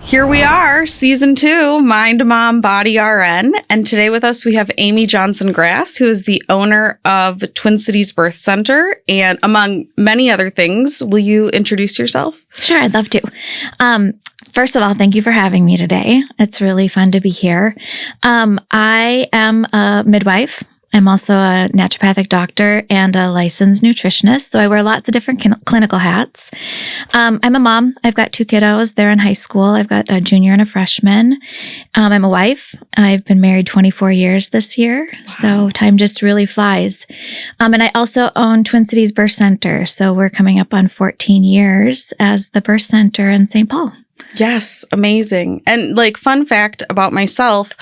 Here we are, Season 2, MindMomBodyRN. And today with us, we have Amy Johnson-Grass, who is the owner of Twin Cities Birth Center. And among many other things, will you introduce yourself? Sure, I'd love to. First of all, thank you for having me today. It's really fun to be here. I am a midwife. I'm also a naturopathic doctor and a licensed nutritionist, so I wear lots of different clinical hats. I'm a mom. I've got 2 kiddos. They're in high school. I've got a junior and a freshman. I'm a wife. I've been married 24 years this year, so time just really flies. And I also own Twin Cities Birth Center, so we're coming up on 14 years as the birth center in St. Paul. Yes, amazing. And fun fact about myself,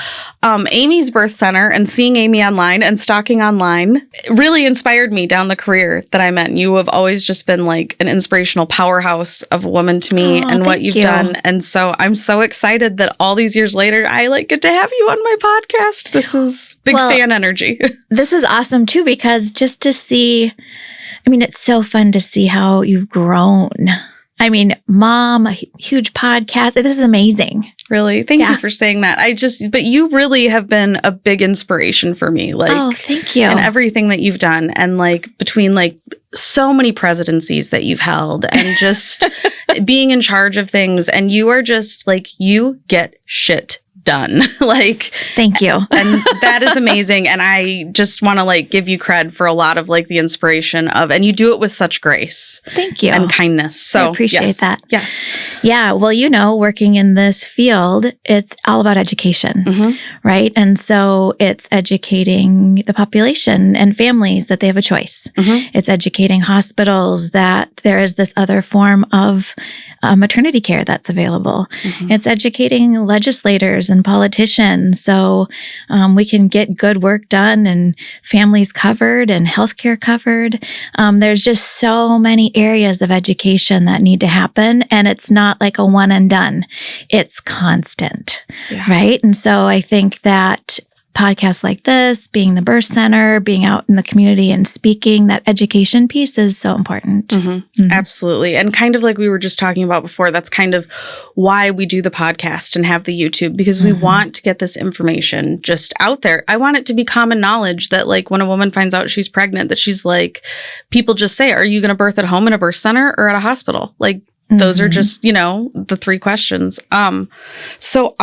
Amy's birth center and seeing Amy online and stalking online really inspired me down the career that I'm in. You have always just been an inspirational powerhouse of a woman to me and what you've done. And so I'm so excited that all these years later, I get to have you on my podcast. This is big fan energy. This is awesome too, because just to see, it's so fun to see how you've grown. Mom, a huge podcast. This is amazing. Really? Thank you for saying that. But you really have been a big inspiration for me. Oh, thank you. And everything that you've done. And between so many presidencies that you've held and just being in charge of things. And you are just you get shit done. Thank you. And that is amazing. And I just want to give you cred for a lot of the inspiration of, and you do it with such grace. Thank you. And kindness. So I appreciate that. Yes. Yeah. Well, working in this field, it's all about education, right? And so it's educating the population and families that they have a choice. It's educating hospitals that there is this other form of maternity care that's available. It's educating legislators and politicians so we can get good work done and families covered and healthcare covered. There's just so many areas of education that need to happen, and it's not a one and done. It's constant, right? And so I think that podcasts like this, being the birth center, being out in the community and speaking, that education piece is so important. Absolutely. And kind of like we were just talking about before, that's kind of why we do the podcast and have the YouTube, because we want to get this information just out there. I want it to be common knowledge that when a woman finds out she's pregnant, that she's people just say, are you going to birth at home in a birth center or at a hospital? Those are just, the 3 questions. So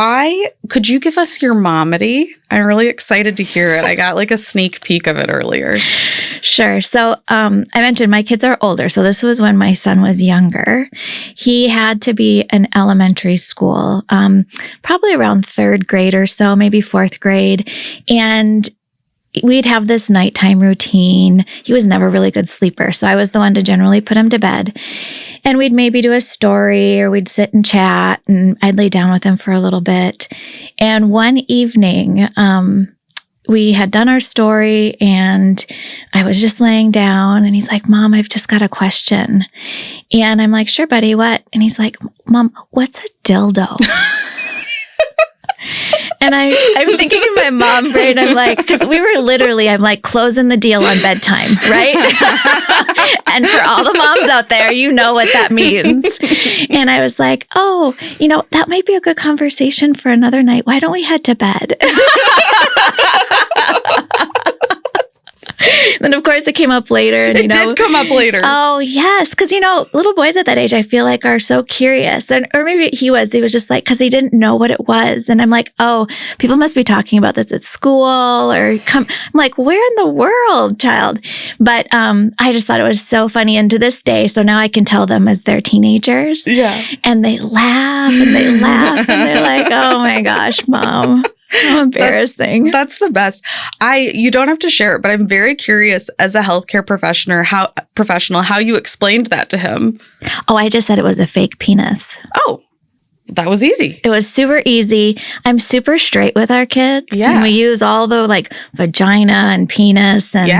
could you give us your momity? I'm really excited to hear it. I got a sneak peek of it earlier. Sure. So I mentioned my kids are older. So this was when my son was younger. He had to be in elementary school, probably around 3rd grade or so, maybe 4th grade. And we'd have this nighttime routine. He was never a really good sleeper, so I was the one to generally put him to bed. And we'd maybe do a story or we'd sit and chat, and I'd lay down with him for a little bit. And one evening, we had done our story and I was just laying down and he's like, Mom, I've just got a question. And I'm like, sure, buddy, what? And he's like, Mom, what's a dildo? And I'm thinking in my mom brain, I'm like, because we were literally, I'm closing the deal on bedtime, right? And for all the moms out there, you know what that means. And I was like, oh, that might be a good conversation for another night. Why don't we head to bed? Then, of course, it came up later. And, it did come up later. Oh, yes. Because, little boys at that age, I feel are so curious. Or maybe he was just because he didn't know what it was. And I'm like, oh, people must be talking about this at school or I'm like, where in the world, child? But I just thought it was so funny. And to this day, so now I can tell them as they're teenagers. Yeah. And they laugh and they laugh and they're like, oh my gosh, Mom. How embarrassing. That's the best. You don't have to share it, but I'm very curious as a healthcare professional, how you explained that to him. Oh, I just said it was a fake penis. Oh, that was easy. It was super easy. I'm super straight with our kids. Yeah. And we use all the vagina and penis and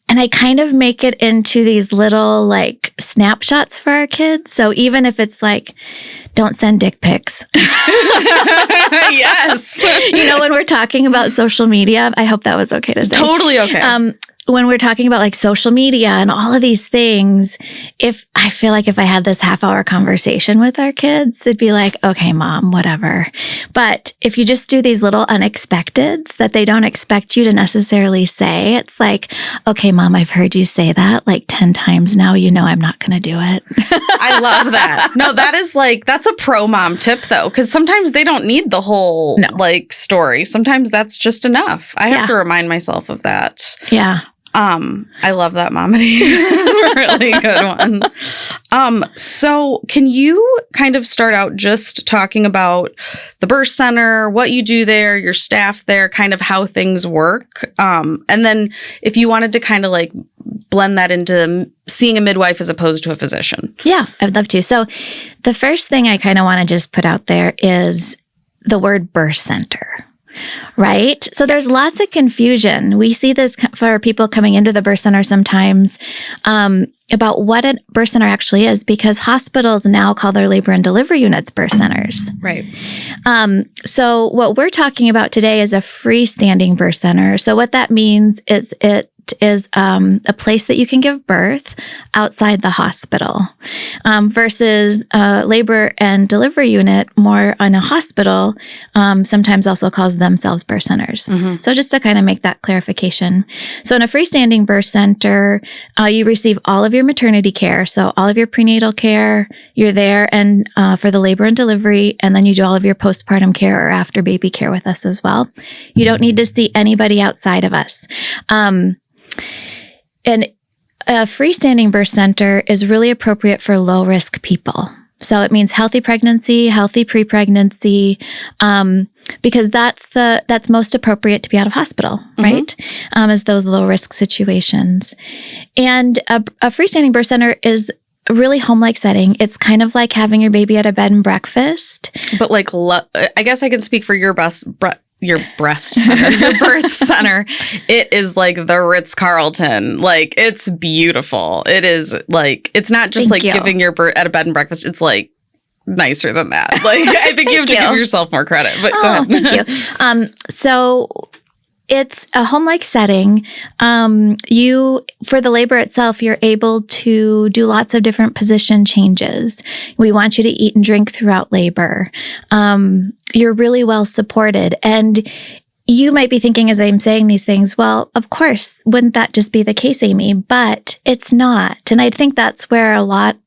And I kind of make it into these little snapshots for our kids. So even if it's don't send dick pics. Yes. When we're talking about social media, I hope that was okay to say. Totally okay. when we're talking about like social media and all of these things, if I feel like if I had this half-hour conversation with our kids, it'd be like, okay, mom, whatever. But if you just do these little unexpecteds that they don't expect you to necessarily say, it's like, okay, mom, I've heard you say that like 10 times now. You know I'm not going to do it. I love that. No, that's a pro mom tip though, because sometimes they don't need the whole like story. Sometimes that's just enough. I have to remind myself of that. Yeah. I love that, Momity. It's a really good one. So can you kind of start out just talking about the birth center, what you do there, your staff there, kind of how things work? And then if you wanted to kind of like blend that into seeing a midwife as opposed to a physician. Yeah, I'd love to. So the first thing I kind of want to just put out there is the word birth center. Right? So there's lots of confusion. We see this for people coming into the birth center sometimes about what a birth center actually is, because hospitals now call their labor and delivery units birth centers. Right. So what we're talking about today is a freestanding birth center. So what that means is it is a place that you can give birth outside the hospital versus a labor and delivery unit more in a hospital, sometimes also calls themselves birth centers. Mm-hmm. So just to kind of make that clarification. So in a freestanding birth center, you receive all of your maternity care. So all of your prenatal care, you're there and for the labor and delivery, and then you do all of your postpartum care or after baby care with us as well. You don't need to see anybody outside of us. And a freestanding birth center is really appropriate for low-risk people. So it means healthy pregnancy, healthy pre-pregnancy, because that's most appropriate to be out of hospital, right? As those low-risk situations. And a freestanding birth center is a really home-like setting. It's kind of like having your baby at a bed and breakfast. But like, I guess I can speak for your breast center, your birth center. It is like the Ritz-Carlton. Like, it's beautiful. It is like, it's not just like giving your birth at a bed and breakfast. It's like nicer than that. Like, I think you have to give yourself more credit, but go ahead. Thank you. So it's a home-like setting. For the labor itself, you're able to do lots of different position changes. We want you to eat and drink throughout labor. You're really well supported. And you might be thinking as I'm saying these things, well, of course, wouldn't that just be the case, Amy? But it's not. And I think that's where a lot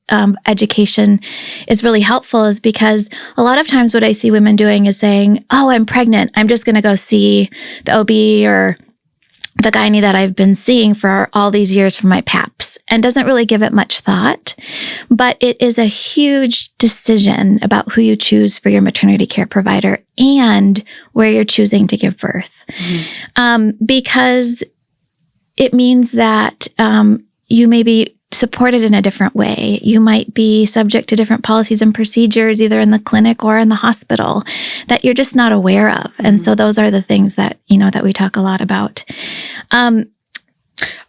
education is really helpful, is because a lot of times what I see women doing is saying, oh, I'm pregnant. I'm just going to go see the OB or the gynae that I've been seeing for all these years for my PAPs, and doesn't really give it much thought. But it is a huge decision about who you choose for your maternity care provider and where you're choosing to give birth. Because it means that you may be supported in a different way. You might be subject to different policies and procedures, either in the clinic or in the hospital, that you're just not aware of. And so those are the things that, that we talk a lot about.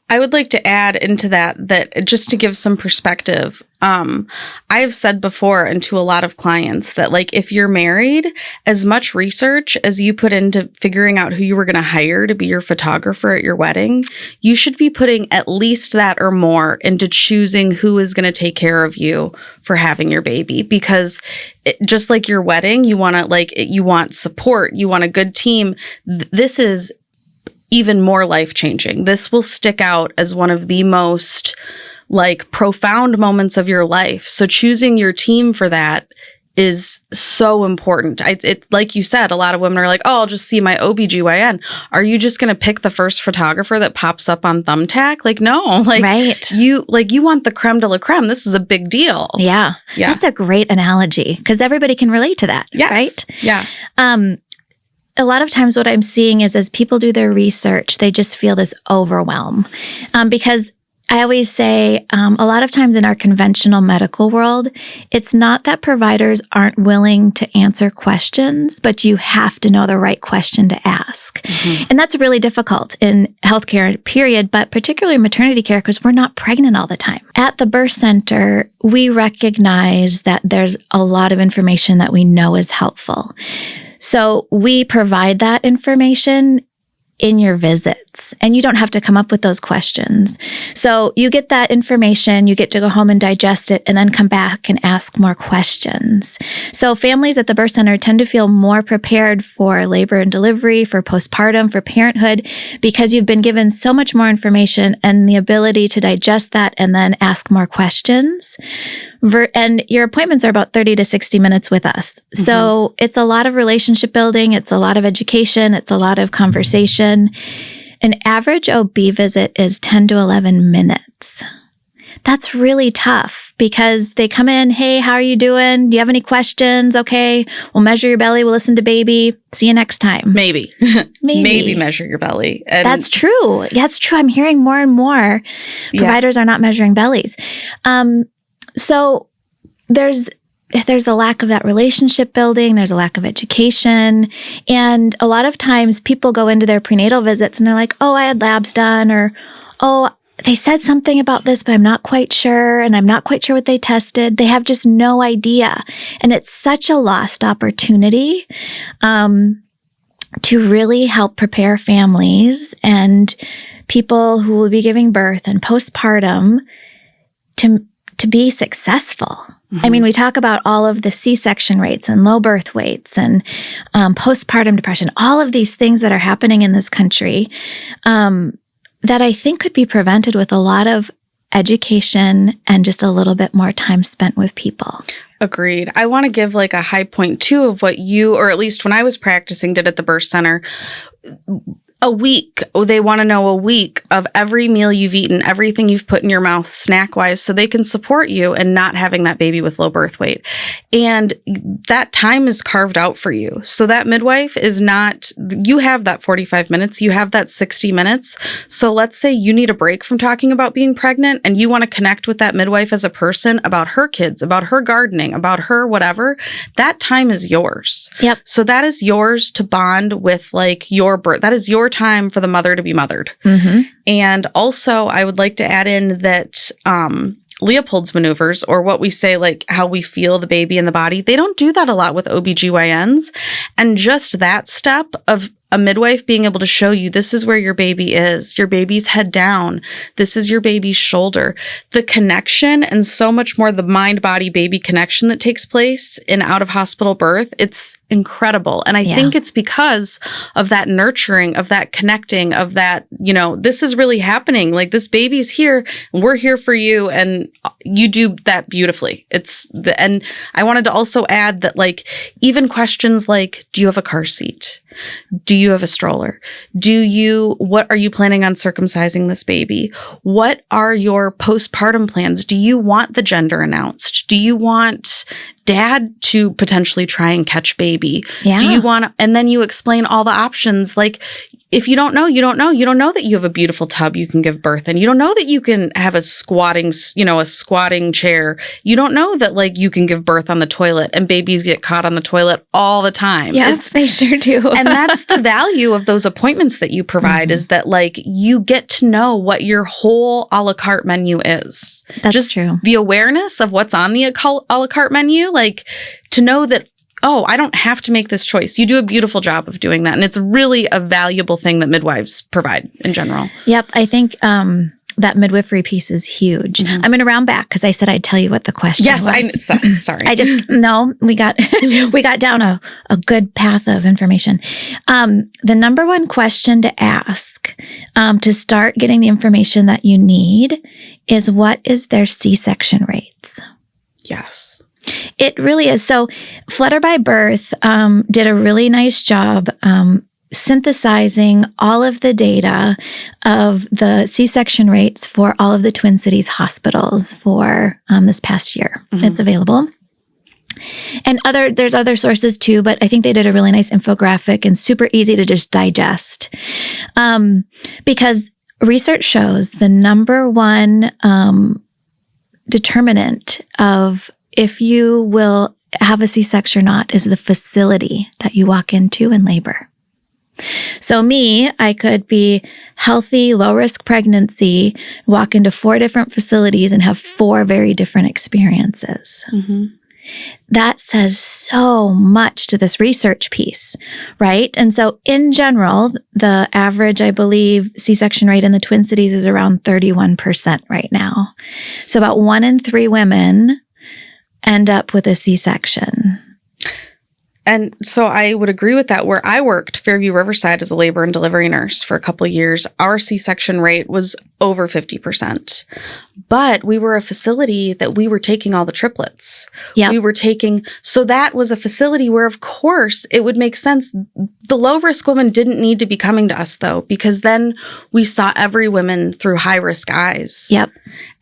I would like to add into that just to give some perspective, I have said before, and to a lot of clients, that like, if you're married, as much research as you put into figuring out who you were going to hire to be your photographer at your wedding, you should be putting at least that or more into choosing who is going to take care of you for having your baby. Because just like your wedding, you want support, you want a good team. This is even more life-changing. This will stick out as one of the most profound moments of your life. So choosing your team for that is so important. It's like you said, a lot of women are like, oh, I'll just see my OBGYN. Are you just going to pick the first photographer that pops up on Thumbtack? Like, no, right. You want the creme de la creme. This is a big deal. Yeah. That's a great analogy, because everybody can relate to that. Yes. Right? Yeah. A lot of times what I'm seeing is as people do their research, they just feel this overwhelm. Because I always say a lot of times in our conventional medical world, it's not that providers aren't willing to answer questions, but you have to know the right question to ask. And that's really difficult in healthcare, period, but particularly maternity care, because we're not pregnant all the time. At the birth center, we recognize that there's a lot of information that we know is helpful. So we provide that information in your visits, and you don't have to come up with those questions. So you get that information, you get to go home and digest it, and then come back and ask more questions. So families at the birth center tend to feel more prepared for labor and delivery, for postpartum, for parenthood, because you've been given so much more information and the ability to digest that and then ask more questions. And your appointments are about 30 to 60 minutes with us. So it's a lot of relationship building. It's a lot of education. It's a lot of conversation. An average OB visit is 10 to 11 minutes. That's really tough because they come in, hey, how are you doing? Do you have any questions? Okay, we'll measure your belly. We'll listen to baby. See you next time. Maybe. Maybe measure your belly. And that's true. Yeah, that's true. I'm hearing more and more providers are not measuring bellies. So there's a lack of that relationship building, there's a lack of education. And a lot of times people go into their prenatal visits and they're like, oh, I had labs done, or, oh, they said something about this, but I'm not quite sure. And I'm not quite sure what they tested. They have just no idea. And it's such a lost opportunity to really help prepare families and people who will be giving birth and postpartum to be successful. I mean, we talk about all of the C-section rates and low birth weights and postpartum depression, all of these things that are happening in this country that I think could be prevented with a lot of education and just a little bit more time spent with people. Agreed. I want to give like a high point too of what you, or at least when I was practicing, did at the birth center. A week. They want to know a week of every meal you've eaten, everything you've put in your mouth snack-wise, so they can support you and not having that baby with low birth weight. And that time is carved out for you. So that midwife is not, you have that 45 minutes, you have that 60 minutes. So let's say you need a break from talking about being pregnant and you want to connect with that midwife as a person about her kids, about her gardening, about her whatever. That time is yours. Yep. So that is yours to bond with like your birth. That is your time for the mother to be mothered. And also I would like to add in that Leopold's maneuvers, or what we say, like how we feel the baby in the body, they don't do that a lot with OBGYNs. And just that step of a midwife being able to show you, this is where your baby is. Your baby's head down. This is your baby's shoulder. The connection and so much more, the mind-body-baby connection that takes place in out-of-hospital birth, it's incredible. And I think it's because of that nurturing, of that connecting, of that, you know, this is really happening. Like this baby's here and we're here for you. And you do that beautifully. And I wanted to also add that like even questions like, do you have a car seat? Do you have a stroller? What are you planning on circumcising this baby? What are your postpartum plans? Do you want the gender announced? Do you want dad to potentially try and catch baby? Yeah. Do you want, and then you explain all the options. Like if you don't know, you don't know. You don't know that you have a beautiful tub you can give birth in. You don't know that you can have a squatting chair. You don't know that like you can give birth on the toilet and babies get caught on the toilet all the time. Yes, they sure do. And that's the value of those appointments that you provide is that like you get to know what your whole a la carte menu is. That's just true. The awareness of what's on the a la carte menu, like to know that, oh, I don't have to make this choice. You do a beautiful job of doing that. And it's really a valuable thing that midwives provide in general. Yep. I think that midwifery piece is huge. I'm going to round back because I said I'd tell you what the question was. Sorry. We got down a good path of information. The number one question to ask to start getting the information that you need is, what is their C-section rates? Yes. It really is. So Flutter by Birth did a really nice job synthesizing all of the data of the C-section rates for all of the Twin Cities hospitals for this past year. It's available. And there's other sources too, but I think they did a really nice infographic and super easy to just digest. Because research shows the number one determinant of if you will have a C-section or not is the facility that you walk into in labor. So I could be healthy, low-risk pregnancy, walk into 4 different facilities and have 4 very different experiences. that says so much to this research piece, right? And so in general, the average, I believe, C-section rate in the Twin Cities is around 31% right now. So about 1 in 3 women end up with a C-section. And so I would agree with that. Where I worked, Fairview Riverside, as a labor and delivery nurse for a couple of years, our C-section rate was over 50%. But we were a facility that we were taking all the triplets. Yep. We were taking, so that was a facility where, of course, it would make sense. The low-risk women didn't need to be coming to us, though, because then we saw every woman through high-risk eyes. Yep.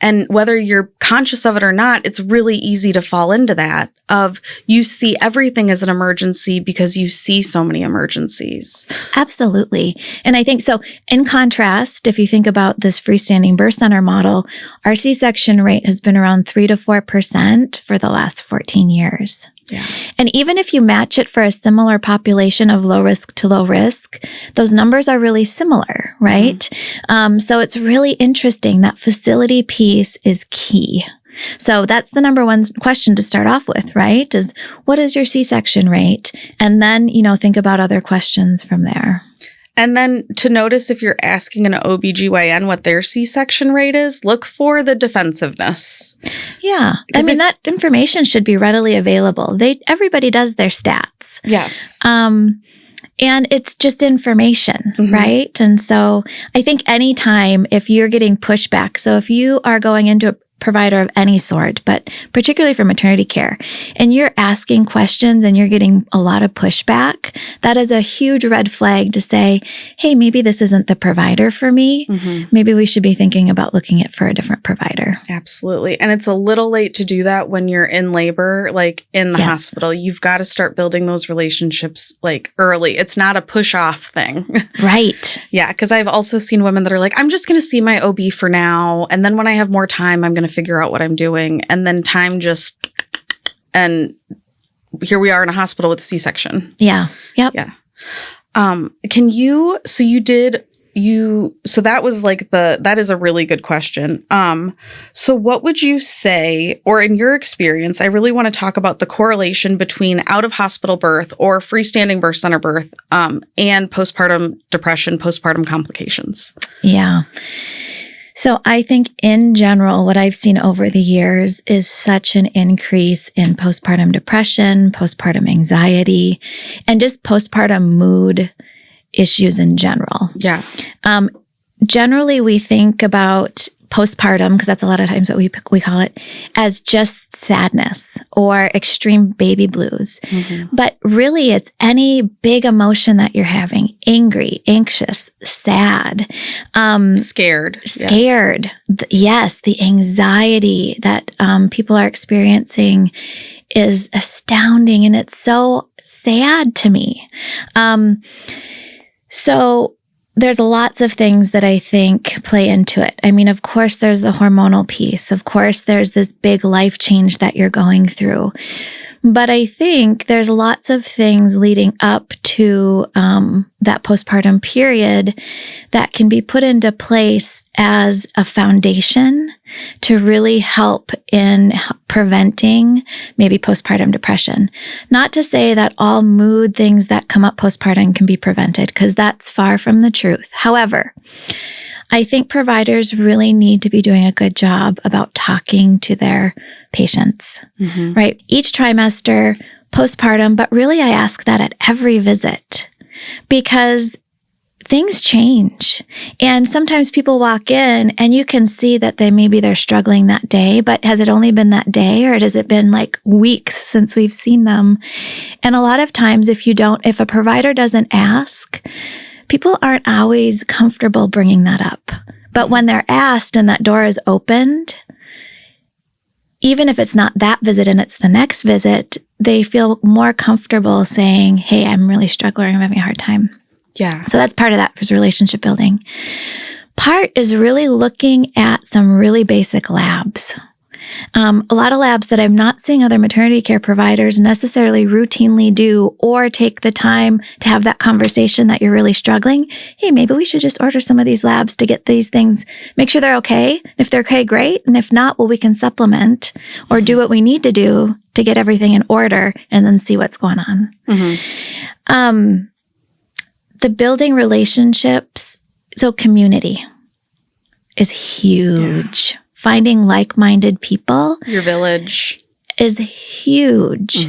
And whether you're conscious of it or not, it's really easy to fall into that of you see everything as an emergency because you see so many emergencies. Absolutely. And I think so. In contrast, if you think about this freestanding birth center model, our C-section rate has been around 3 to 4% for the last 14 years. Yeah. And even if you match it for a similar population of low risk to low risk, those numbers are really similar, right? Mm-hmm. So it's really interesting. That facility piece is key. So that's the number one question to start off with, right? Is what is your C-section rate? And then, think about other questions from there. And then to notice if you're asking an OBGYN what their C-section rate is, look for the defensiveness. Yeah. That information should be readily available. Everybody does their stats. Yes. And it's just information, mm-hmm. right? And so I think anytime if you're getting pushback, so if you are going into a provider of any sort, but particularly for maternity care, and you're asking questions and you're getting a lot of pushback, that is a huge red flag to say, hey, maybe this isn't the provider for me. Mm-hmm. Maybe we should be thinking about looking at for a different provider. Absolutely. And it's a little late to do that when you're in labor, like in the hospital. You've got to start building those relationships like early. It's not a push off thing. Right. Yeah. Because I've also seen women that are like, I'm just going to see my OB for now. And then when I have more time, I'm going to figure out what I'm doing. And then time and here we are in a hospital with a C-section. Yeah. Yep. Yeah. So that was like that is a really good question. So what would you say, or in your experience, I really want to talk about the correlation between out of hospital birth or freestanding birth center birth, and postpartum depression, postpartum complications. Yeah. So I think in general, what I've seen over the years is such an increase in postpartum depression, postpartum anxiety, and just postpartum mood issues in general. Yeah. Generally, we think about postpartum, because that's a lot of times what we call it, as just sadness or extreme baby blues. Mm-hmm. But really, it's any big emotion that you're having: angry, anxious, sad, scared. Yeah. Yes, the anxiety that people are experiencing is astounding, and it's so sad to me. So there's lots of things that I think play into it. I mean, of course, there's the hormonal piece. Of course, there's this big life change that you're going through. But I think there's lots of things leading up to that postpartum period that can be put into place as a foundation to really help in preventing maybe postpartum depression. Not to say that all mood things that come up postpartum can be prevented, because that's far from the truth. However, I think providers really need to be doing a good job about talking to their patients, mm-hmm. right? Each trimester, postpartum, but really I ask that at every visit, because things change. And sometimes people walk in and you can see that they're struggling that day, but has it only been that day, or has it been like weeks since we've seen them? And a lot of times if a provider doesn't ask, people aren't always comfortable bringing that up. But when they're asked and that door is opened, even if it's not that visit and it's the next visit, they feel more comfortable saying, hey, I'm really struggling, I'm having a hard time. Yeah. So that's part of that, is relationship building. Part is really looking at some really basic labs. A lot of labs that I'm not seeing other maternity care providers necessarily routinely do, or take the time to have that conversation that you're really struggling. Hey, maybe we should just order some of these labs to get these things, make sure they're okay. If they're okay, great. And if not, well, we can supplement or do what we need to do to get everything in order and then see what's going on. The building relationships, so community is huge. Yeah. Finding like-minded people. Your village. Is huge.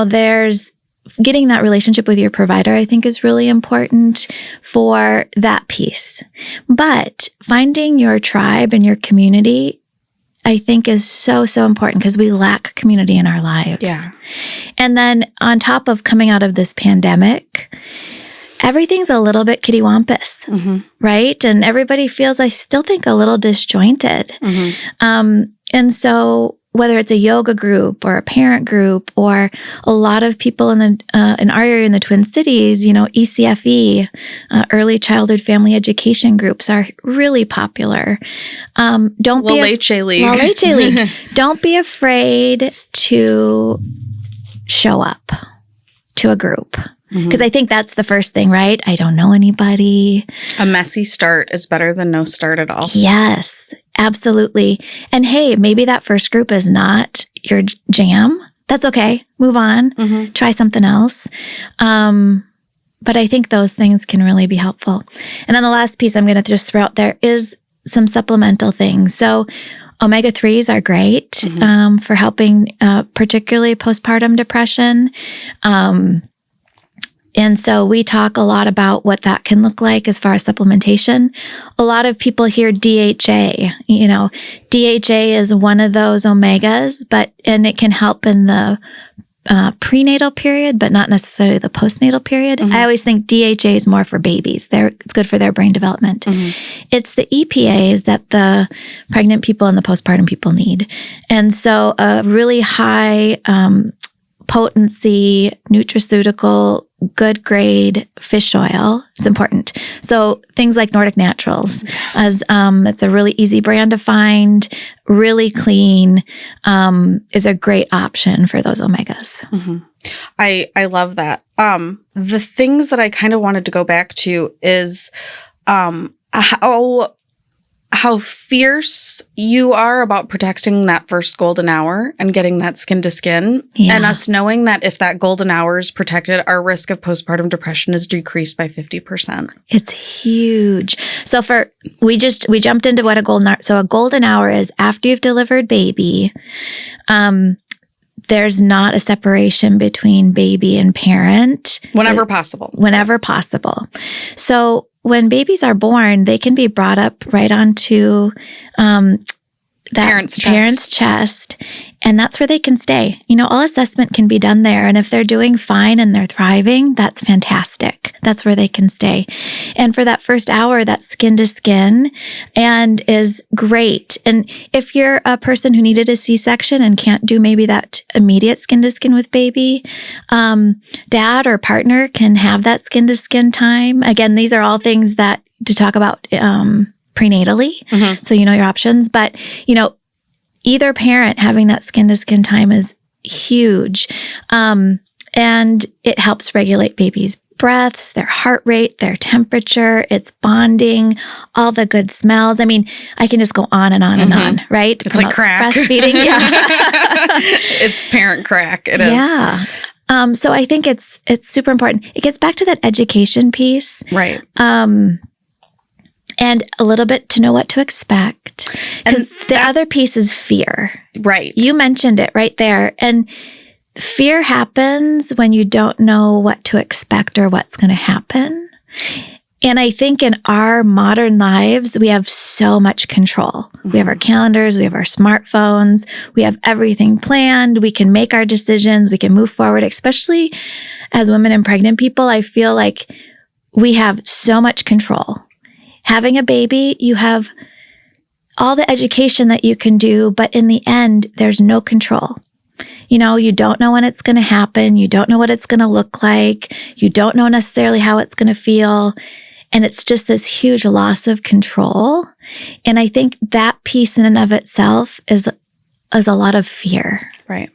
There's getting that relationship with your provider, I think, is really important for that piece. But finding your tribe and your community, I think, is so, so important because we lack community in our lives. Yeah. And then on top of coming out of this pandemic, everything's a little bit kittywampus, right? And everybody feels, I still think, a little disjointed. And so whether it's a yoga group or a parent group or a lot of people in our area in the Twin Cities, ECFE, early childhood family education groups are really popular. Don't La Leche League. La Leche League. Don't be afraid to show up to a group. Because I think that's the first thing, right? I don't know anybody. A messy start is better than no start at all. Yes, absolutely. And hey, maybe that first group is not your jam. That's okay. Move on. Try something else. But I think those things can really be helpful. And then the last piece I'm going to just throw out there is some supplemental things. So omega-3s are great for helping particularly postpartum depression. And so we talk a lot about what that can look like as far as supplementation. A lot of people hear DHA. DHA is one of those omegas, and it can help in the prenatal period, but not necessarily the postnatal period. I always think DHA is more for babies. It's good for their brain development. It's the EPAs that the pregnant people and the postpartum people need. And so a really high potency nutraceutical good grade fish oil is important. So things like Nordic Naturals, as it's a really easy brand to find, really clean, is a great option for those omegas. I love that. The things that I kind of wanted to go back to is how fierce you are about protecting that first golden hour and getting that skin to skin. Yeah. And us knowing that if that golden hour is protected, our risk of postpartum depression is decreased by 50%. It's huge. So we jumped into what a golden hour. So a golden hour is after you've delivered baby. There's not a separation between baby and parent. Whenever possible. Whenever possible. So when babies are born, they can be brought up right onto that parent's chest, and that's where they can stay. All assessment can be done there, and if they're doing fine and they're thriving, that's fantastic. That's where they can stay. And for that first hour, that's skin to skin and is great. And if you're a person who needed a C-section and can't do maybe that immediate skin to skin with baby, dad or partner can have that skin to skin time. Again, these are all things that to talk about prenatally. So you know your options. But, either parent having that skin to skin time is huge. And it helps regulate babies' breaths, their heart rate, their temperature, it's bonding, all the good smells. I mean, I can just go on and on and on, right? It's like crack. Breastfeeding. Yeah. It's parent crack. It is. Yeah. So I think it's super important. It gets back to that education piece. Right. And a little bit to know what to expect. Because the other piece is fear. Right. You mentioned it right there. And fear happens when you don't know what to expect or what's going to happen. And I think in our modern lives, we have so much control. We have our calendars, we have our smartphones, we have everything planned. We can make our decisions, we can move forward, especially as women and pregnant people. I feel like we have so much control. Having a baby, you have all the education that you can do, but in the end, there's no control. You don't know when it's going to happen. You don't know what it's going to look like. You don't know necessarily how it's going to feel. And it's just this huge loss of control. And I think that piece in and of itself is a lot of fear. Right.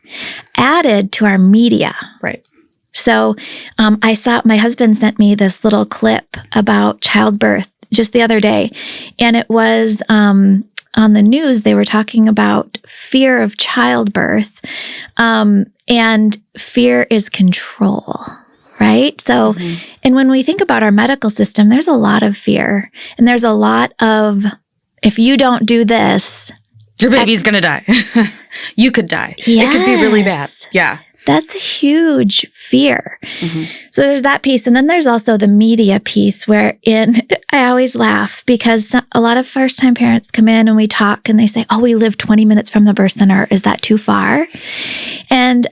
Added to our media. Right. So I saw, my husband sent me this little clip about childbirth just the other day. And it was on the news, they were talking about fear of childbirth, and fear is control, right? So, and when we think about our medical system, there's a lot of fear, and there's a lot of, if you don't do this, your baby's going to die. You could die. Yes. It could be really bad. Yeah. That's a huge fear. So there's that piece. And then there's also the media piece wherein I always laugh because a lot of first-time parents come in and we talk and they say, oh, we live 20 minutes from the birth center. Is that too far? And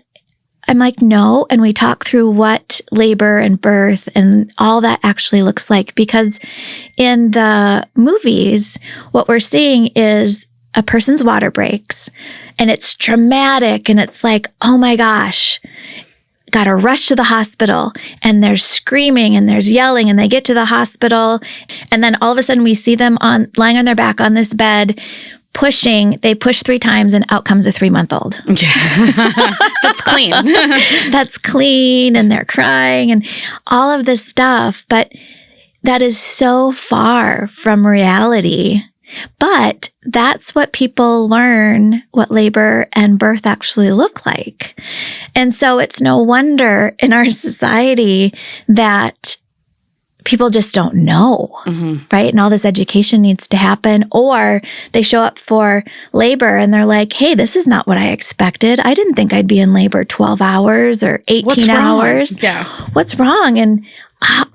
I'm like, no. And we talk through what labor and birth and all that actually looks like. Because in the movies, what we're seeing is a person's water breaks and it's dramatic and it's like, oh my gosh, got to rush to the hospital, and there's screaming and there's yelling, and they get to the hospital, and then all of a sudden we see them lying on their back on this bed, they push 3 times and out comes a 3-month-old. Yeah. That's clean. That's clean, and they're crying and all of this stuff, but that is so far from reality. But that's what people learn what labor and birth actually look like. And so it's no wonder in our society that people just don't know, right? And all this education needs to happen. Or they show up for labor and they're like, hey, this is not what I expected. I didn't think I'd be in labor 12 hours or 18 hours. Yeah. What's wrong? And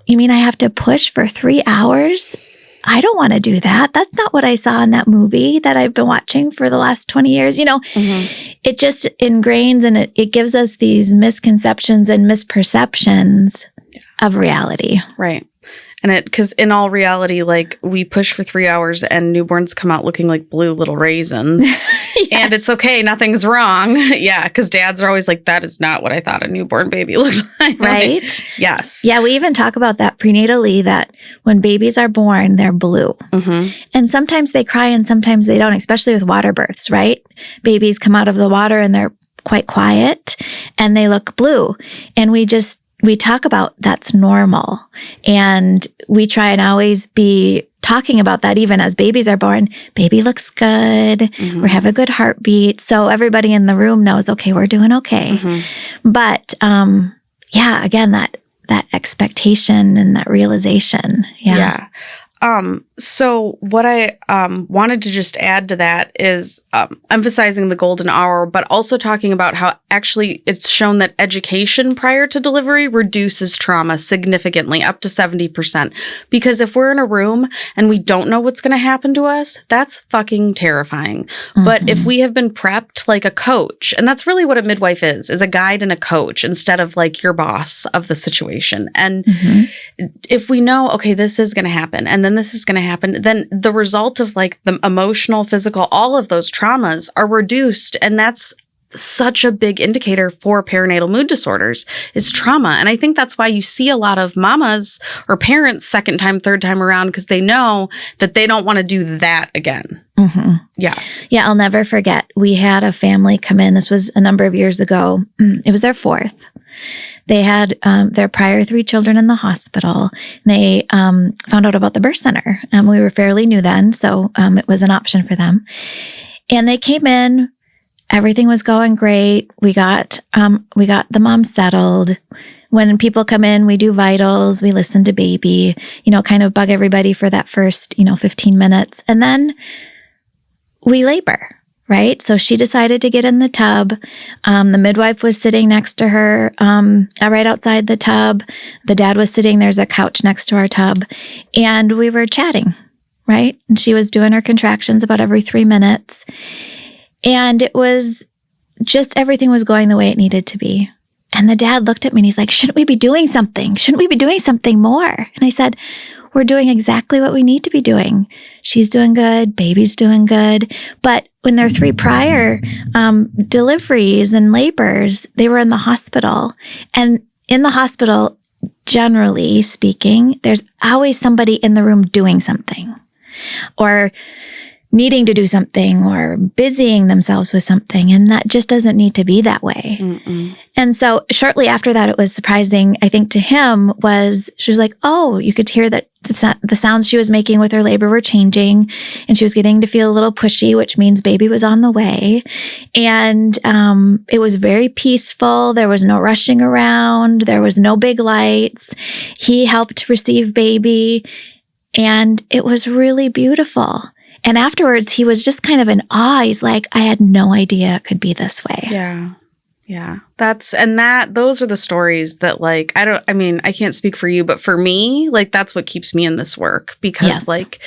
you mean I have to push for 3 hours? I don't want to do that. That's not what I saw in that movie that I've been watching for the last 20 years. It just ingrains and it gives us these misconceptions and misperceptions of reality. Right. And because in all reality, like, we push for 3 hours and newborns come out looking like blue little raisins. Yes. And it's okay. Nothing's wrong. Yeah. Because dads are always like, that is not what I thought a newborn baby looked like. Right? Yes. Yeah. We even talk about that prenatally, that when babies are born, they're blue. And sometimes they cry and sometimes they don't, especially with water births, right? Babies come out of the water and they're quite quiet and they look blue. And we talk about that's normal. And we try and always be talking about that even as babies are born. Baby looks good. We have a good heartbeat. So everybody in the room knows, okay, we're doing okay. But yeah, again, that expectation and that realization. Yeah. So what I wanted to just add to that is emphasizing the golden hour, but also talking about how actually it's shown that education prior to delivery reduces trauma significantly, up to 70%. Because if we're in a room and we don't know what's going to happen to us, that's fucking terrifying. But if we have been prepped like a coach, and that's really what a midwife is a guide and a coach instead of like your boss of the situation. And if we know, okay, this is going to happen, and then this is going to happen, then the result of like the emotional, physical, all of those traumas are reduced. And that's such a big indicator for perinatal mood disorders is trauma. And I think that's why you see a lot of mamas or parents second time, third time around, because they know that they don't want to do that again. Yeah. Yeah. I'll never forget. We had a family come in. This was a number of years ago. It was their 4th. They had their prior 3 children in the hospital. They found out about the birth center. We were fairly new then, so it was an option for them. And they came in. Everything was going great. We got the mom settled. When people come in, we do vitals. We listen to baby. Kind of bug everybody for that first 15 minutes, and then we labor. Right? So she decided to get in the tub. The midwife was sitting next to her right outside the tub. The dad was sitting, there's a couch next to our tub. And we were chatting, right? And she was doing her contractions about every 3 minutes. And it was just everything was going the way it needed to be. And the dad looked at me and he's like, shouldn't we be doing something? Shouldn't we be doing something more? And I said, we're doing exactly what we need to be doing. She's doing good. Baby's doing good. But when there are 3 prior deliveries and labors, they were in the hospital. And in the hospital, generally speaking, there's always somebody in the room doing something or needing to do something or busying themselves with something. And that just doesn't need to be that way. And so shortly after that, it was surprising, I think, to him was, she was like, oh, you could hear that the sounds she was making with her labor were changing, and she was getting to feel a little pushy, which means baby was on the way. And it was very peaceful. There was no rushing around. There was no big lights. He helped receive baby, and it was really beautiful. And afterwards, he was just kind of in awe. He's like, I had no idea it could be this way. Yeah. Yeah. Those are the stories that like, I can't speak for you, but for me, like that's what keeps me in this work, because like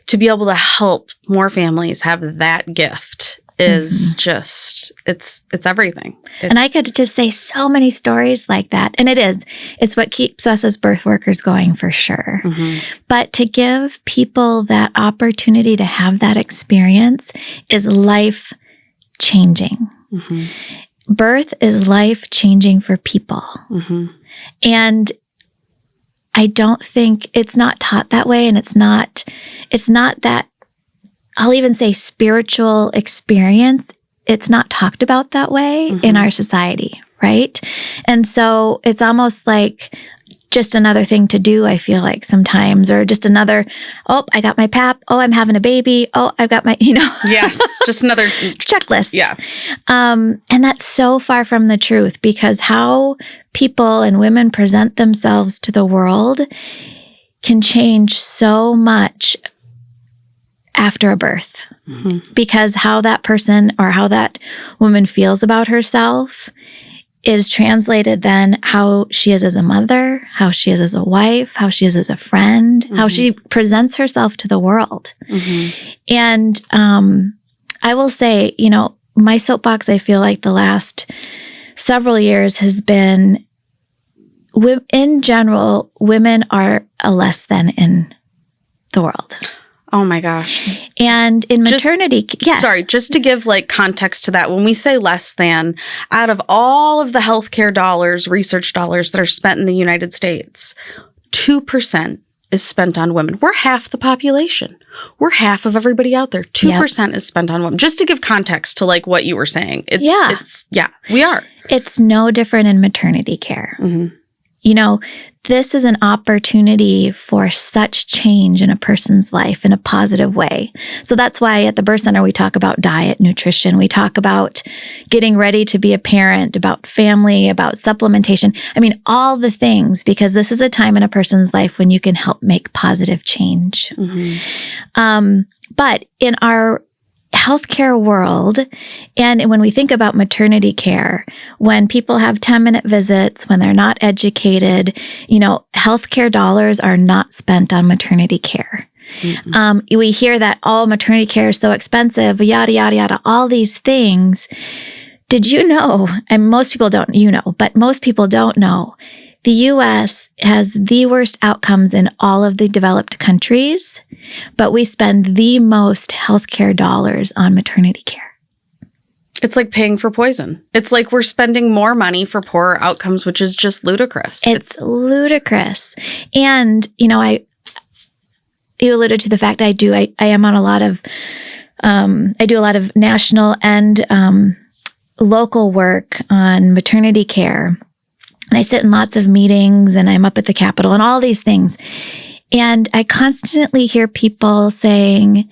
to be able to help more families have that gift is just, it's everything. And I could just say so many stories like that. And it's what keeps us as birth workers going for sure. But to give people that opportunity to have that experience is life changing. Birth is life-changing for people. And I don't think it's not taught that way. And it's not that, I'll even say spiritual experience. It's not talked about that way in our society, right? And so it's almost like just another thing to do, I feel like sometimes, or just another, oh, I got my pap. Oh, I'm having a baby. Oh, I've got my, Yes, just another checklist. Yeah. And that's so far from the truth, because how people and women present themselves to the world can change so much after a birth. Because how that person or how that woman feels about herself is translated then how she is as a mother, how she is as a wife, how she is as a friend, how she presents herself to the world. And I will say, my soapbox, I feel like the last several years has been, in general, women are a less than in the world. Oh my gosh. And in maternity, yes. Sorry, just to give like context to that, when we say less than, out of all of the healthcare dollars, research dollars that are spent in the United States, 2% is spent on women. We're half the population. We're half of everybody out there. 2% is spent on women. Just to give context to like what you were saying. We are. It's no different in maternity care. This is an opportunity for such change in a person's life in a positive way. So that's why at the Birth Center, we talk about diet, nutrition. We talk about getting ready to be a parent, about family, about supplementation. I mean, all the things, because this is a time in a person's life when you can help make positive change. But in our healthcare world, and when we think about maternity care, when people have 10-minute visits, when they're not educated, healthcare dollars are not spent on maternity care. We hear that, maternity care is so expensive, yada, yada, yada, all these things. Did you know, and most people don't, but most people don't know, the U.S. has the worst outcomes in all of the developed countries, but we spend the most healthcare dollars on maternity care. It's like paying for poison. It's like we're spending more money for poorer outcomes, which is just ludicrous. It's ludicrous. And, you alluded to the fact I am on a lot of, I do a lot of national and local work on maternity care. And I sit in lots of meetings, and I'm up at the Capitol and all these things. And I constantly hear people saying,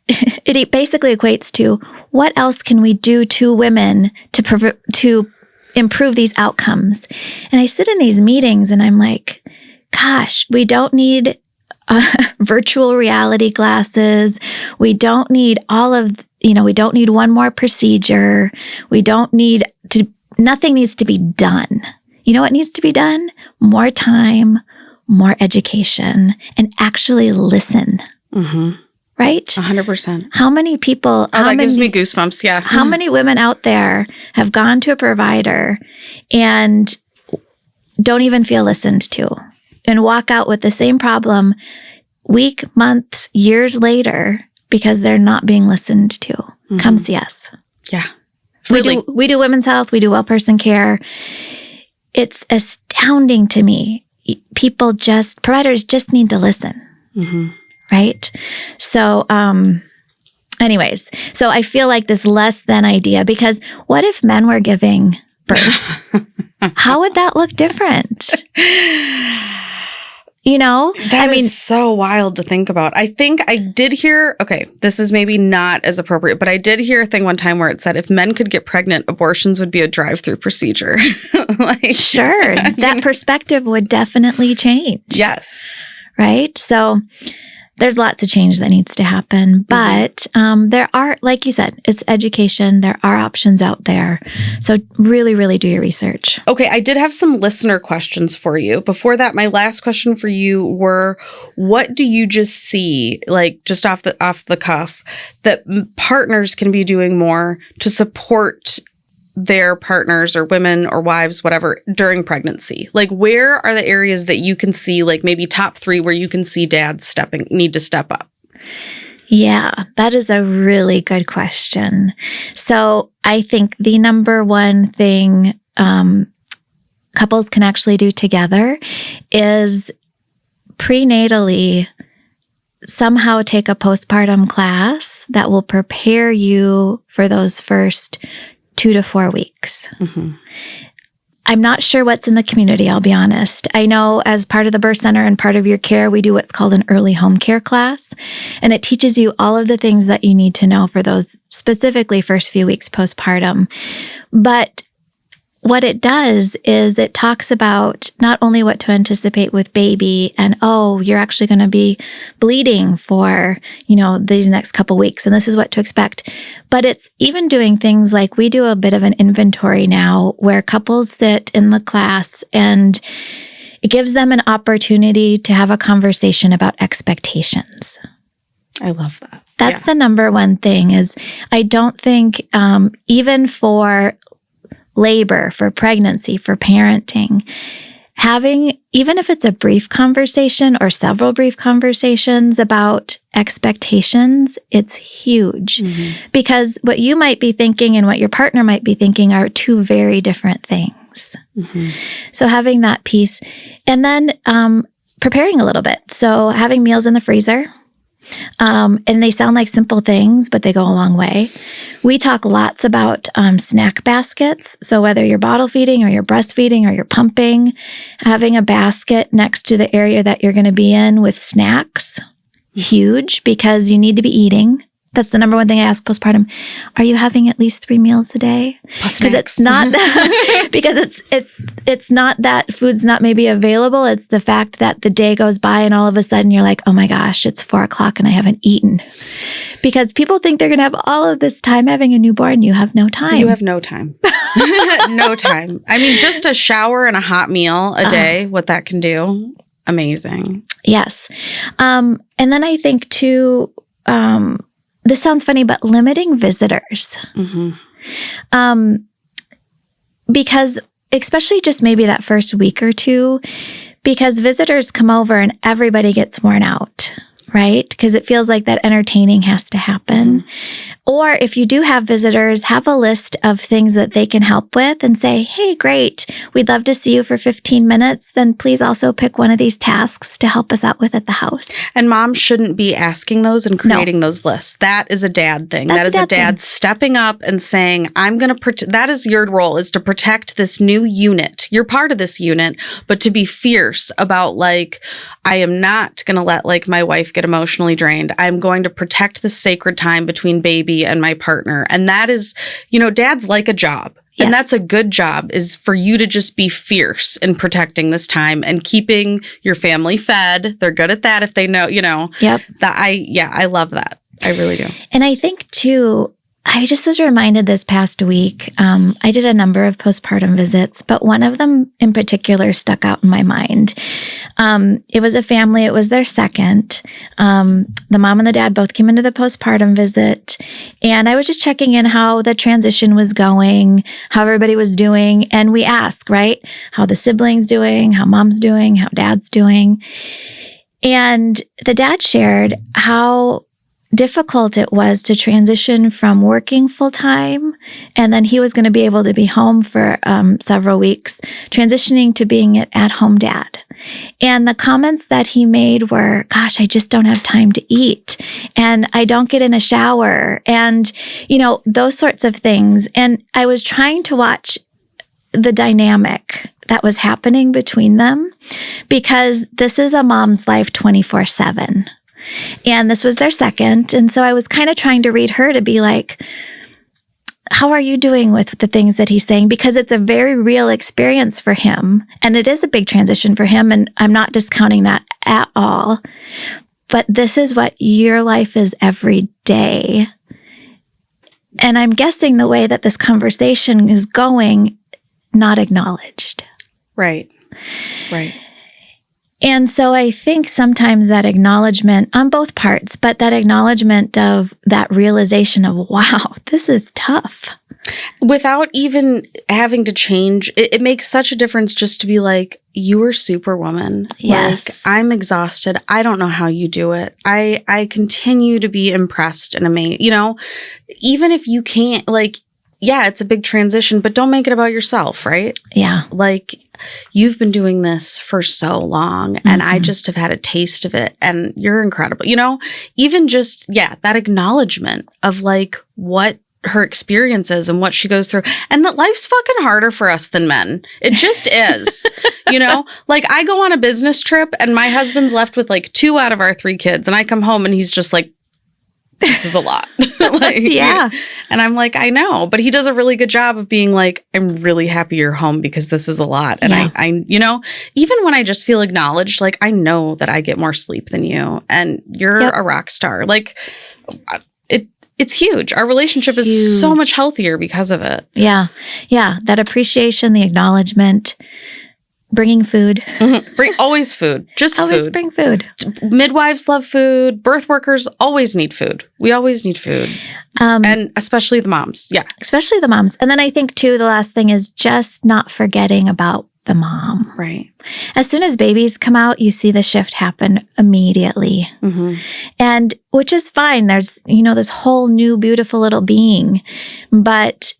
it basically equates to, what else can we do to women to improve these outcomes? And I sit in these meetings and I'm like, gosh, we don't need virtual reality glasses. We don't need we don't need one more procedure. Nothing needs to be done. You know what needs to be done? More time, more education, and actually listen. Right? 100%. How many people... that gives me goosebumps, yeah. How many women out there have gone to a provider and don't even feel listened to and walk out with the same problem week, months, years later because they're not being listened to? Come see us. Yeah. Really? We do women's health. We do well person care. It's astounding to me. Providers just need to listen. Right? So, anyways, so I feel like this less than idea, because what if men were giving birth? How would that look different? That is so wild to think about. I think I did hear, okay, this is maybe not as appropriate, but I did hear a thing one time where it said if men could get pregnant, abortions would be a drive-through procedure. Sure. That perspective would definitely change. Yes. Right? So there's lots of change that needs to happen. But there are, like you said, it's education. There are options out there. So really, really do your research. Okay, I did have some listener questions for you. Before that, my last question for you were, what do you just see, like just off the cuff, that partners can be doing more to support their partners or women or wives, whatever, during pregnancy? Like, where are the areas that you can see, like maybe top 3 where you can see dads need to step up? Yeah, that is a really good question. So I think the number one thing couples can actually do together is prenatally somehow take a postpartum class that will prepare you for those first 2 to 4 weeks. Mm-hmm. I'm not sure what's in the community, I'll be honest. I know as part of the birth center and part of your care, we do what's called an early home care class. And it teaches you all of the things that you need to know for those specifically first few weeks postpartum. But what it does is it talks about not only what to anticipate with baby and, you're actually going to be bleeding for, these next couple weeks, and this is what to expect. But it's even doing things like we do a bit of an inventory now where couples sit in the class and it gives them an opportunity to have a conversation about expectations. I love that. That's the number one thing is I don't think even for labor, for pregnancy, for parenting, having, even if it's a brief conversation or several brief conversations about expectations, it's huge. Mm-hmm. Because what you might be thinking and what your partner might be thinking are 2 very different things. Mm-hmm. So having that piece and then preparing a little bit. So having meals in the freezer. And they sound like simple things, but they go a long way. We talk lots about snack baskets. So whether you're bottle feeding or you're breastfeeding or you're pumping, having a basket next to the area that you're going to be in with snacks, huge, because you need to be eating. That's the number one thing I ask postpartum. Are you having at least 3 meals a day? Because it's not that, because it's not that food's not maybe available. It's the fact that the day goes by and all of a sudden you're like, oh my gosh, it's 4:00 and I haven't eaten. Because people think they're going to have all of this time having a newborn. You have no time. You have no time. No time. I mean, just a shower and a hot meal a day, what that can do. Amazing. Yes. And then I think too, this sounds funny, but limiting visitors. Mm-hmm. Because especially just maybe that first week or 2, because visitors come over and everybody gets worn out, right? Because it feels like that entertaining has to happen. Mm-hmm. Or if you do have visitors, have a list of things that they can help with and say, hey, great, we'd love to see you for 15 minutes. Then please also pick one of these tasks to help us out with at the house. And mom shouldn't be asking those and creating those lists. That is a dad thing. That is a dad stepping up and saying, I'm going to that is your role, is to protect this new unit. You're part of this unit, but to be fierce about like, I am not going to let like my wife get emotionally drained. I'm going to protect the sacred time between baby and my partner. And that is, dads like a job. Yes. And that's a good job, is for you to just be fierce in protecting this time and keeping your family fed. They're good at that if they know, Yep. I love that. I really do. And I think too, I just was reminded this past week, I did a number of postpartum visits, but one of them in particular stuck out in my mind. It was a family, it was their second. The mom and the dad both came into the postpartum visit, and I was just checking in how the transition was going, how everybody was doing. And we ask, right, how the siblings doing, how mom's doing, how dad's doing. And the dad shared how difficult it was to transition from working full time, and then he was going to be able to be home for several weeks, transitioning to being an at-home dad. And the comments that he made were, gosh, I just don't have time to eat, and I don't get in a shower, and, those sorts of things. And I was trying to watch the dynamic that was happening between them, because this is a mom's life 24/7. And this was their second. And so I was kind of trying to read her to be like, how are you doing with the things that he's saying? Because it's a very real experience for him. And it is a big transition for him. And I'm not discounting that at all. But this is what your life is every day. And I'm guessing the way that this conversation is going, not acknowledged. Right. Right. And so I think sometimes that acknowledgement on both parts, but that acknowledgement of that realization of, wow, this is tough. Without even having to change, it makes such a difference just to be like, you are superwoman. Yes. Like, I'm exhausted. I don't know how you do it. I continue to be impressed and amazed. You know, even if you can't, like, yeah, it's a big transition, but don't make it about yourself, right? Yeah. Like, you've been doing this for so long, and I just have had a taste of it, and you're incredible. You know, even just, that acknowledgement of like what her experience is and what she goes through, and that life's fucking harder for us than men. It just is. You know, like, I go on a business trip and my husband's left with like 2 out of our 3 kids, and I come home and he's just like, this is a lot. Like, yeah. And I'm like, I know, but he does a really good job of being like, I'm really happy you're home because this is a lot. And I, you know, even when I just feel acknowledged, like, I know that I get more sleep than you and you're a rock star. Like, it's huge. Our relationship is so much healthier because of it. Yeah. Yeah. That appreciation, the acknowledgement, bringing food. Bring always food. Just always food. Bring food. Midwives love food. Birth workers always need food. We always need food. And especially the moms. Yeah. Especially the moms. And then I think too, the last thing is just not forgetting about the mom. Right. As soon as babies come out, you see the shift happen immediately. And which is fine. There's, you know, this whole new beautiful little being. But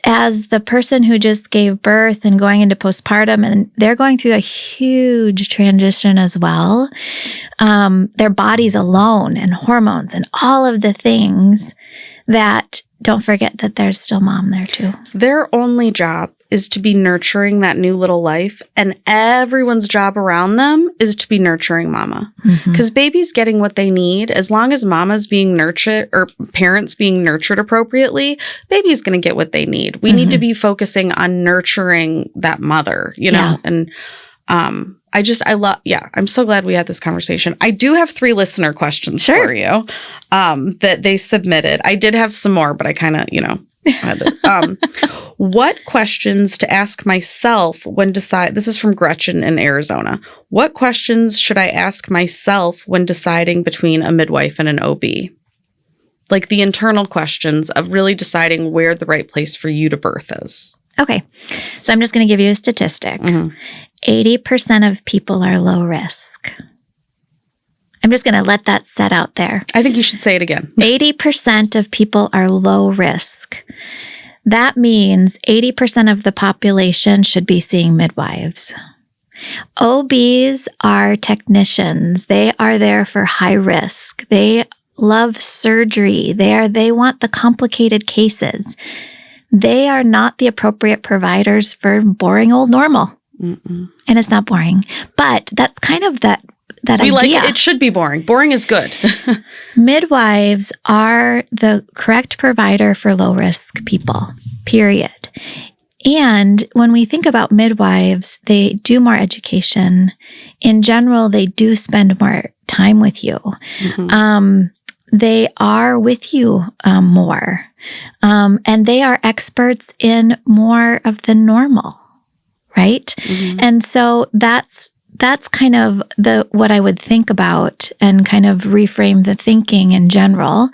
as the person who just gave birth and going into postpartum, and they're going through a huge transition as well, their bodies alone and hormones and all of the things that, don't forget that there's still mom there too. Their only job is to be nurturing that new little life, and everyone's job around them is to be nurturing mama. Because baby's getting what they need. As long as mama's being nurtured, or parents being nurtured appropriately, baby's going to get what they need. We need to be focusing on nurturing that mother, you know? And I'm so glad we had this conversation. I do have 3 listener questions for you that they submitted. I did have some more, but I kind of, you know, what questions to ask myself when this is from Gretchen in Arizona. What questions should I ask myself when deciding between a midwife and an OB? Like the internal questions of really deciding where the right place for you to birth is. Okay. So I'm just going to give you a statistic. 80% of people are low risk. I'm just going to let that set out there. I think you should say it again. 80% of people are low risk. That means 80% of the population should be seeing midwives. OBs are technicians. They are there for high risk. They love surgery. They want the complicated cases. They are not the appropriate providers for boring old normal. And it's not boring. But that's kind of that idea. Like it should be boring. Boring is good. Midwives are the correct provider for low-risk people, period. And when we think about midwives, they do more education. In general, they do spend more time with you. They are with you more. And they are experts in more of the normal, right? And so that's kind of what I would think about and kind of reframe the thinking in general.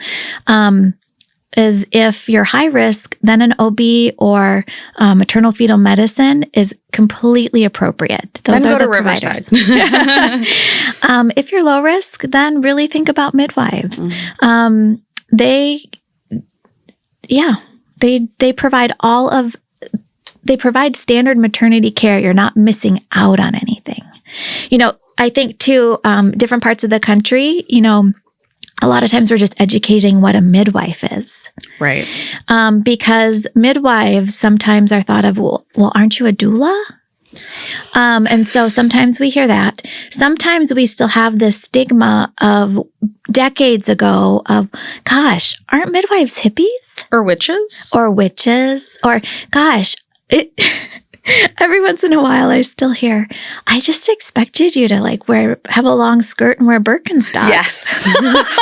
Is if you're high risk, then an OB or maternal fetal medicine is completely appropriate. Those then are go the to providers. Riverside. If you're low risk, then really think about midwives. They provide they provide standard maternity care. You're not missing out on anything. You know, I think too, different parts of the country, you know, a lot of times we're just educating what a midwife is. Right. Because midwives sometimes are thought of, well, aren't you a doula? And so sometimes we hear that. Sometimes we still have this stigma of decades ago of, gosh, aren't midwives hippies? Or witches? Or witches? Or, gosh, every once in a while I still hear, I just expected you to have a long skirt and wear Birkenstocks. Yes.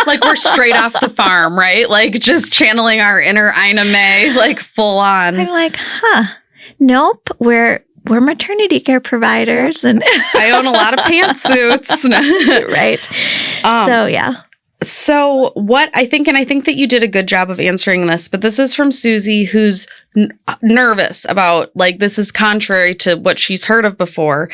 Like we're straight off the farm, right? Like just channeling our inner Ina May, like full on. I'm like, nope, we're maternity care providers, and I own a lot of pantsuits. Right. So, yeah. So what I think that you did a good job of answering this, but this is from Susie, who's nervous about, like, this is contrary to what she's heard of before.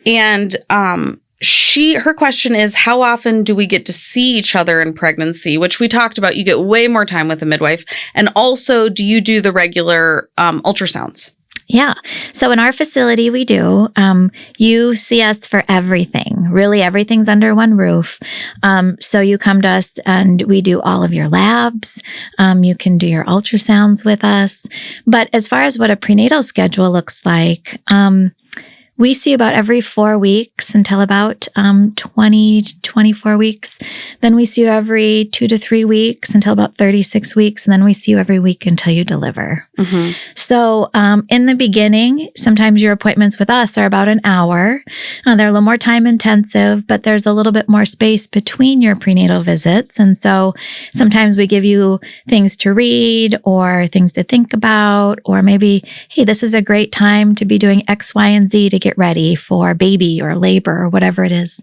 And her question is, how often do we get to see each other in pregnancy? Which we talked about. You get way more time with a midwife. And also, do you do the regular ultrasounds? Yeah. So in our facility, we do. You see us for everything. Really, everything's under one roof. So you come to us and we do all of your labs. You can do your ultrasounds with us. But as far as what a prenatal schedule looks like, we see about every 4 weeks until about 20 to 24 weeks. Then we see you every 2 to 3 weeks until about 36 weeks. And then we see you every week until you deliver. Mm-hmm. So in the beginning, sometimes your appointments with us are about an hour. They're a little more time intensive, but there's a little bit more space between your prenatal visits. And so sometimes we give you things to read or things to think about, or maybe, hey, this is a great time to be doing X, Y, and Z to get ready for baby or labor or whatever it is.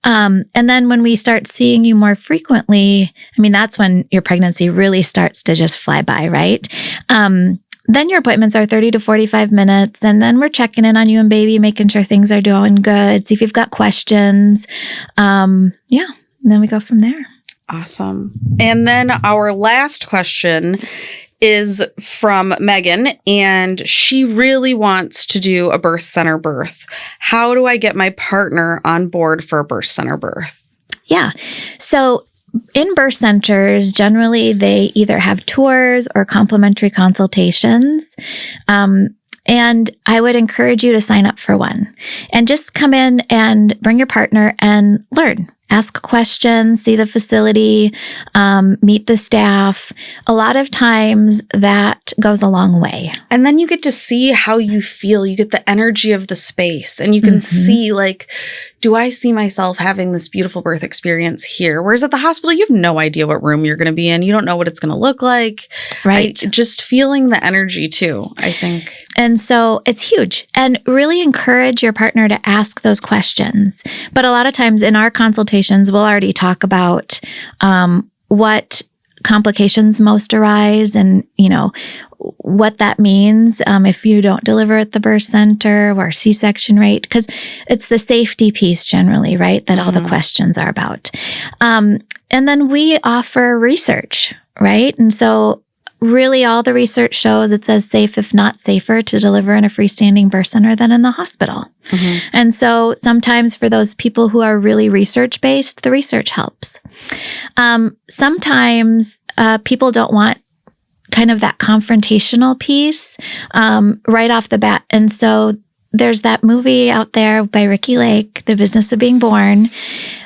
And then when we start seeing you more frequently, I mean, that's when your pregnancy really starts to just fly by, right? Then your appointments are 30 to 45 minutes. And then we're checking in on you and baby, making sure things are doing good. See if you've got questions. And then we go from there. Awesome. And then our last question is from Megan, and she really wants to do a birth center birth. How do I get my partner on board for a birth center birth? Yeah. So in birth centers, generally they either have tours or complimentary consultations. And I would encourage you to sign up for one and just come in and bring your partner and learn. Ask questions, see the facility, meet the staff. A lot of times that goes a long way. And then you get to see how you feel. You get the energy of the space, and you can see, like, do I see myself having this beautiful birth experience here? Whereas at the hospital, you have no idea what room you're going to be in. You don't know what it's going to look like. Right. Just feeling the energy too, I think. And so it's huge. And really encourage your partner to ask those questions. But a lot of times in our consultations, we'll already talk about what complications most arise and, what that means if you don't deliver at the birth center or C-section rate, because it's the safety piece generally, right, that all the questions are about. And then we offer research, right? And so really all the research shows it's as safe, if not safer, to deliver in a freestanding birth center than in the hospital. Mm-hmm. And so sometimes for those people who are really research-based, the research helps. Sometimes people don't want kind of that confrontational piece right off the bat. And so there's that movie out there by Ricky Lake, The Business of Being Born,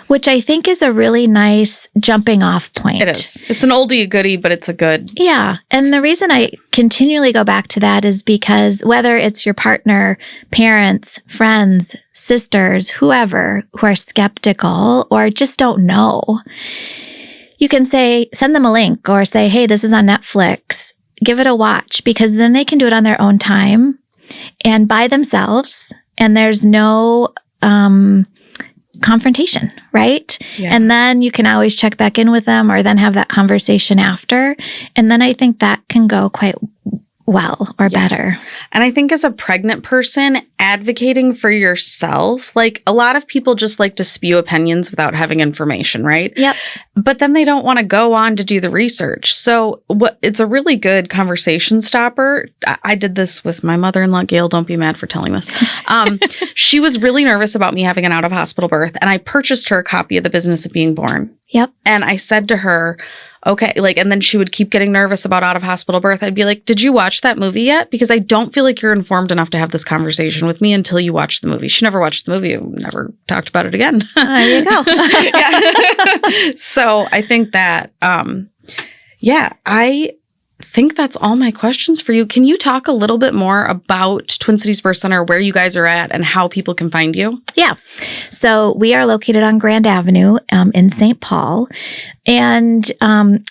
which I think is a really nice jumping off point. It is. It's an oldie goodie, but it's a good. Yeah. And the reason I continually go back to that is because whether it's your partner, parents, friends, sisters, whoever who are skeptical or just don't know, you can send them a link or say, hey, this is on Netflix. Give it a watch, because then they can do it on their own time and by themselves. And there's no confrontation, right? Yeah. And then you can always check back in with them or then have that conversation after. And then I think that can go quite well or better. And I think as a pregnant person, advocating for yourself, like a lot of people just like to spew opinions without having information, right? Yep. But then they don't want to go on to do the research. So it's a really good conversation stopper. I did this with my mother-in-law, Gail. Don't be mad for telling this. She was really nervous about me having an out-of-hospital birth, and I purchased her a copy of The Business of Being Born. Yep. And I said to her, okay, like, and then she would keep getting nervous about out-of-hospital birth. I'd be like, did you watch that movie yet? Because I don't feel like you're informed enough to have this conversation with me until you watch the movie. She never watched the movie. Never talked about it again. There you go. So I think that, I think that's all my questions for you. Can you talk a little bit more about Twin Cities Birth Center, where you guys are at, and how people can find you? Yeah. So we are located on Grand Avenue in St. Paul. And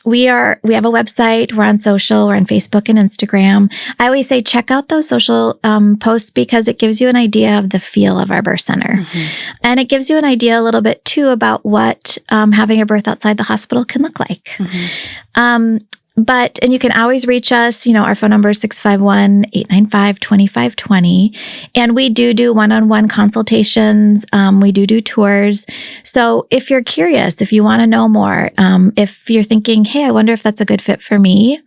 we have a website. We're on social. We're on Facebook and Instagram. I always say check out those social posts because it gives you an idea of the feel of our birth center. Mm-hmm. And it gives you an idea a little bit too about what having a birth outside the hospital can look like. Mm-hmm. And you can always reach us. Our phone number is 651-895-2520. And we do one-on-one consultations. We do tours. So if you're curious, if you want to know more, if you're thinking, hey, I wonder if that's a good fit for me,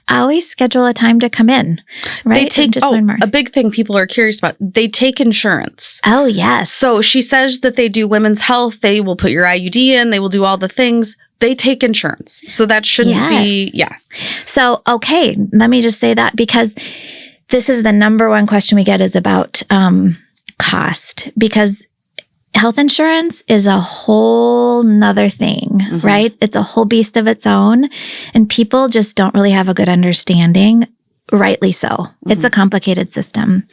I always schedule a time to come in, right? Learn more. A big thing people are curious about, they take insurance. Oh, yes. So she says that they do women's health. They will put your IUD in. They will do all the things. They take insurance. So that shouldn't be, So, okay, let me just say that because this is the number one question we get is about cost, because health insurance is a whole nother thing, mm-hmm. right? It's a whole beast of its own, and people just don't really have a good understanding. Rightly so. Mm-hmm. It's a complicated system.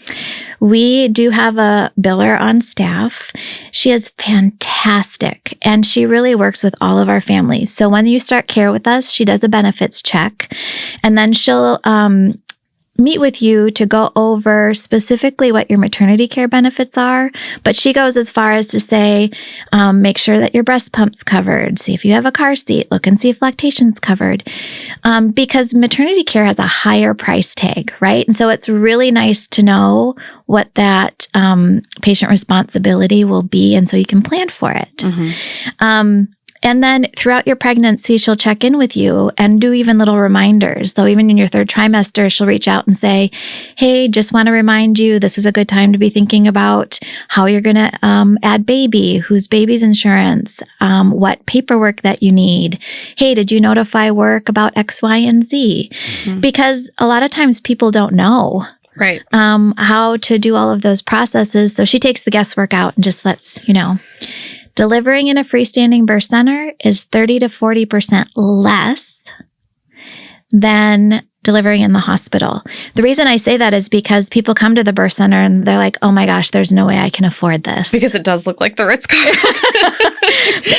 We do have a biller on staff. She is fantastic, and she really works with all of our families. So when you start care with us, she does a benefits check, and then she'll meet with you to go over specifically what your maternity care benefits are. But she goes as far as to say, make sure that your breast pump's covered. See if you have a car seat. Look and see if lactation's covered. Because maternity care has a higher price tag, right? And so it's really nice to know what that patient responsibility will be. And so you can plan for it. Mm-hmm. And then throughout your pregnancy, she'll check in with you and do even little reminders. So even in your third trimester, she'll reach out and say, hey, just want to remind you, this is a good time to be thinking about how you're going to add baby, whose baby's insurance, what paperwork that you need. Hey, did you notify work about X, Y, and Z? Mm-hmm. Because a lot of times people don't know. Right. How to do all of those processes. So she takes the guesswork out and just lets you know. Delivering in a freestanding birth center is 30 to 40% less than delivering in the hospital. The reason I say that is because people come to the birth center and they're like, oh my gosh, there's no way I can afford this. Because it does look like the Ritz-Carlton.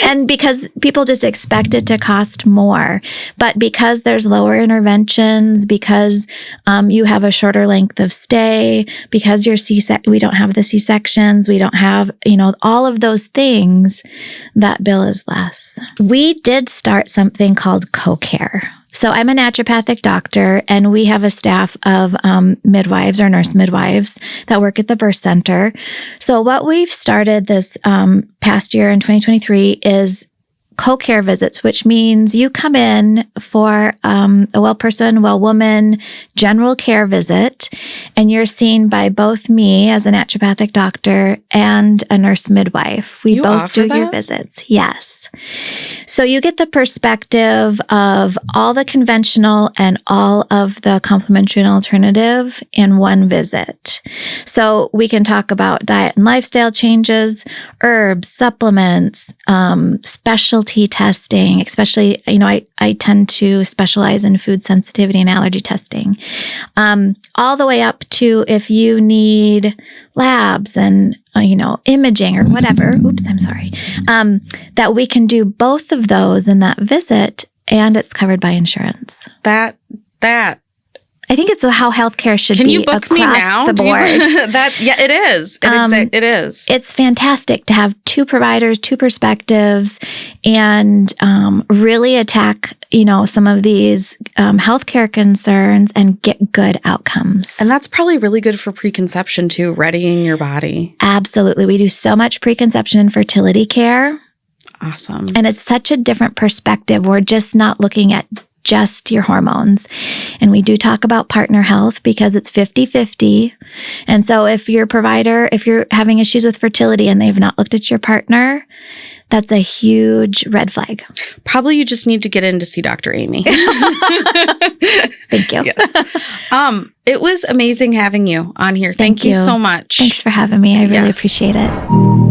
And because people just expect it to cost more. But because there's lower interventions, because you have a shorter length of stay, because we don't have the C-sections, we don't have, all of those things, that bill is less. We did start something called co-care. So I'm a naturopathic doctor, and we have a staff of midwives or nurse midwives that work at the birth center. So what we've started this past year in 2023 is co-care visits, which means you come in for a well person, well woman, general care visit, and you're seen by both me as a naturopathic doctor and a nurse midwife. We both do your visits. Yes. So you get the perspective of all the conventional and all of the complementary and alternative in one visit. So we can talk about diet and lifestyle changes, herbs, supplements, specialty testing, especially, I tend to specialize in food sensitivity and allergy testing, all the way up to if you need labs and, imaging or whatever. Oops, I'm sorry. That we can do both of those in that visit, and it's covered by insurance. That I think it's how healthcare should Can be you book across me now? the board. Yeah, it is. It is. It's fantastic to have two providers, two perspectives, and really attack, some of these healthcare concerns and get good outcomes. And that's probably really good for preconception too, readying your body. Absolutely. We do so much preconception and fertility care. Awesome. And it's such a different perspective. We're just not looking at just your hormones. And we do talk about partner health because it's 50-50. And so if your provider, if you're having issues with fertility and they've not looked at your partner, that's a huge red flag. Probably you just need to get in to see Dr. Amy. Thank you. Yes. It was amazing having you on here. Thank you so much. Thanks for having me. I really appreciate it.